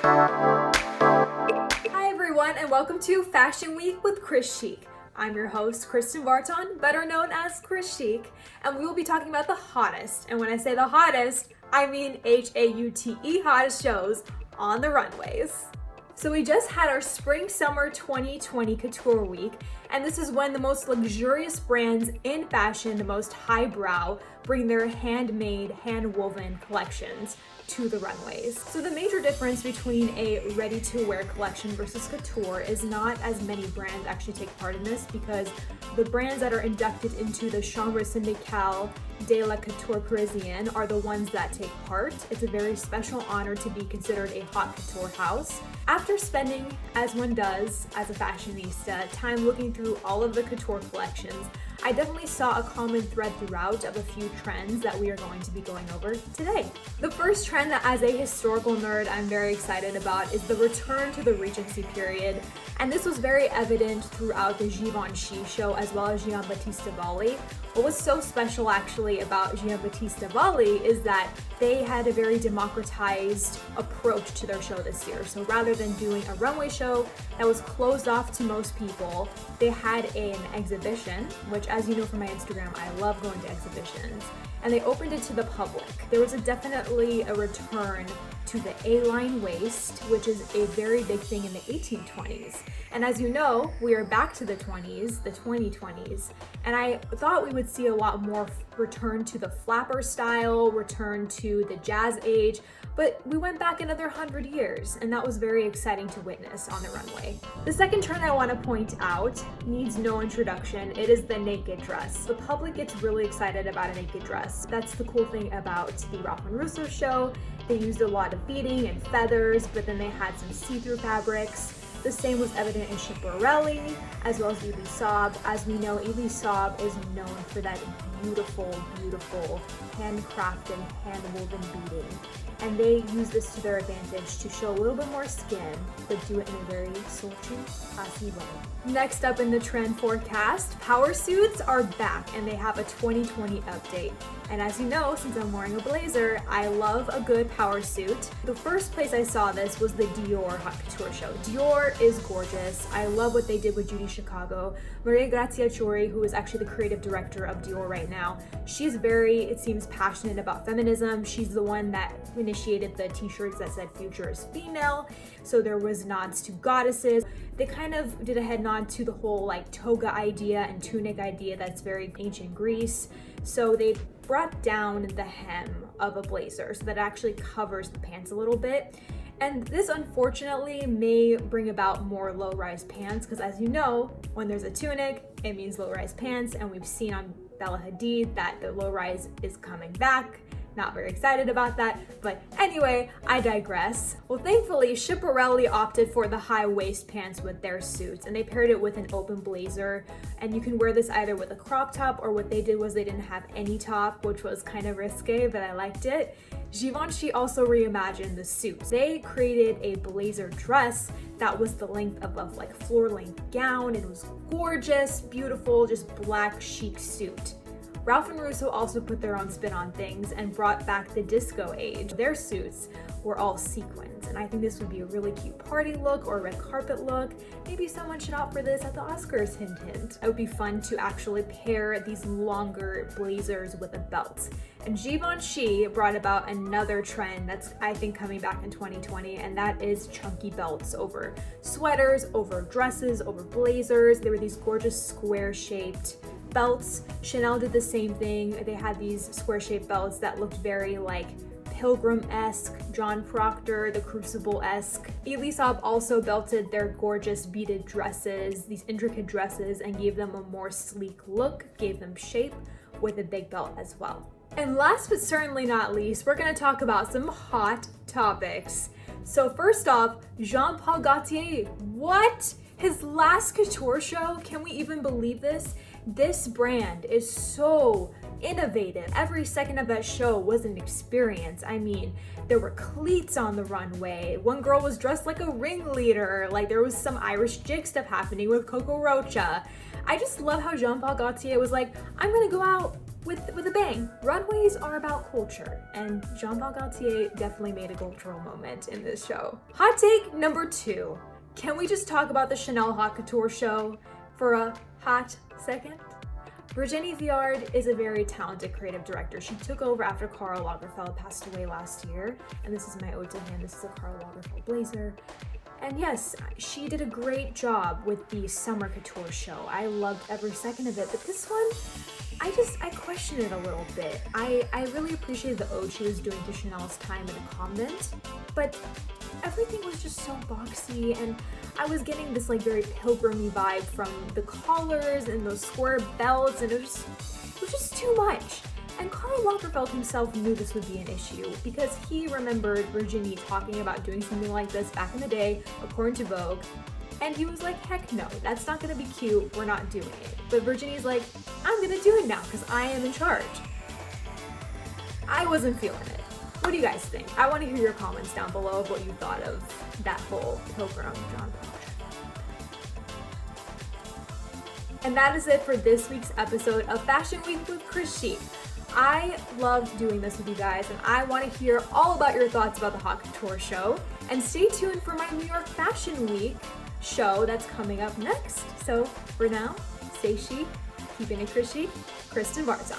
Hi everyone, and welcome to Fashion Week with Krischic. I'm your host, Kristen Barton, better known as Krischic, and we will be talking about the hottest, and when I say the hottest, I mean H-A-U-T-E hottest shows on the runways. So we just had our Spring-Summer 2020 Couture Week, and this is when the most luxurious brands in fashion, the most highbrow, bring their handmade, hand-woven collections to the runways. So the major difference between a ready-to-wear collection versus couture is not as many brands actually take part in this, because the brands that are inducted into the Chambre syndicale de la couture parisienne are the ones that take part. It's a very special honor to be considered a haute couture house. After spending, as one does as a fashionista, time looking through all of the couture collections, I definitely saw a common thread throughout of a few trends that we are going to be going over today. The first trend that, as a historical nerd, I'm very excited about is the return to the Regency period. And this was very evident throughout the Givenchy show as well as Giambattista Valli. What was so special actually about Giambattista Valli is that they had a very democratized approach to their show this year. So rather than doing a runway show that was closed off to most people, they had an exhibition, which, as you know from my Instagram, I love going to exhibitions, and they opened it to the public. There was definitely a return to the A-line waist, which is a very big thing in the 1820s. And as you know, we are back to the 20s, the 2020s, and I thought we would see a lot more return to the flapper style, return to the jazz age, but we went back another 100 years, and that was very exciting to witness on the runway. The second trend I want to point out needs no introduction. It is the naked dress. The public gets really excited about a naked dress. That's the cool thing about the Ralph Russo show. They used a lot of beading and feathers, but then they had some see-through fabrics. The same was evident in Schiaparelli, as well as Elie Saab. As we know, Elie Saab is known for that beautiful, beautiful handcrafted, hand-woven beading. And they use this to their advantage to show a little bit more skin, but do it in a very sultry, classy way. Next up in the trend forecast, power suits are back, and they have a 2020 update. And as you know, since I'm wearing a blazer, I love a good power suit. The first place I saw this was the Dior Haute Couture show. Dior is gorgeous. I love what they did with Judy Chicago. Maria Grazia Chiuri, who is actually the creative director of Dior right now, she's very, it seems, passionate about feminism. She's the one that initiated the t-shirts that said "Future is Female," so there was nods to goddesses. They kind of did a head nod to the whole like toga idea and tunic idea that's very ancient Greece. So they brought down the hem of a blazer so that it actually covers the pants a little bit. And this unfortunately may bring about more low-rise pants, because as you know, when there's a tunic, it means low-rise pants, and we've seen on Bella Hadid that the low-rise is coming back. Not very excited about that, but anyway, I digress. Well, thankfully, Schiaparelli opted for the high waist pants with their suits, and they paired it with an open blazer, and you can wear this either with a crop top, or what they did was they didn't have any top, which was kind of risque, but I liked it. Givenchy also reimagined the suits. They created a blazer dress that was the length of a like floor-length gown. It was gorgeous, beautiful, just black chic suit. Ralph and Russo also put their own spin on things and brought back the disco age. Their suits were all sequins, and I think this would be a really cute party look or a red carpet look. Maybe someone should opt for this at the Oscars, hint hint. It would be fun to actually pair these longer blazers with a belt. And Givenchy brought about another trend that's, I think, coming back in 2020, and that is chunky belts over sweaters, over dresses, over blazers. There were these gorgeous square-shaped belts. Chanel did the same thing. They had these square-shaped belts that looked very like Pilgrim-esque, John Proctor, the Crucible-esque. Elie Saab also belted their gorgeous beaded dresses, these intricate dresses, and gave them a more sleek look, gave them shape with a big belt as well. And last but certainly not least, we're gonna talk about some hot topics. So first off, Jean-Paul Gaultier. What? His last couture show? Can we even believe this? This brand is so innovative. Every second of that show was an experience. I mean, there were cleats on the runway. One girl was dressed like a ringleader. Like there was some Irish jig stuff happening with Coco Rocha. I just love how Jean-Paul Gaultier was like, I'm gonna go out with a bang. Runways are about culture, and Jean-Paul Gaultier definitely made a cultural moment in this show. Hot take number 2. Can we just talk about the Chanel Haute Couture show for a hot second? Virginie Viard is a very talented creative director. She took over after Karl Lagerfeld passed away last year, and this is my ode to him. This is a Karl Lagerfeld blazer. And yes, she did a great job with the Summer Couture show. I loved every second of it, but this one, I questioned it a little bit. I really appreciated the ode she was doing to Chanel's time in a convent, but everything was just so boxy, and I was getting this like very pilgrim-y vibe from the collars and those square belts, and it was just too much. And Karl Lagerfeld himself knew this would be an issue because he remembered Virginie talking about doing something like this back in the day, according to Vogue, and he was like, heck no, that's not gonna be cute, we're not doing it. But Virginie's like, I'm gonna do it now because I am in charge. I wasn't feeling it. What do you guys think? I want to hear your comments down below of what you thought of that whole Pilgrim John Paul. And that is it for this week's episode of Fashion Week with Krischic. I loved doing this with you guys, and I want to hear all about your thoughts about the Haute Couture show. And stay tuned for my New York Fashion Week show that's coming up next. So for now, stay chic, keeping it Krischic, Kristen Barton.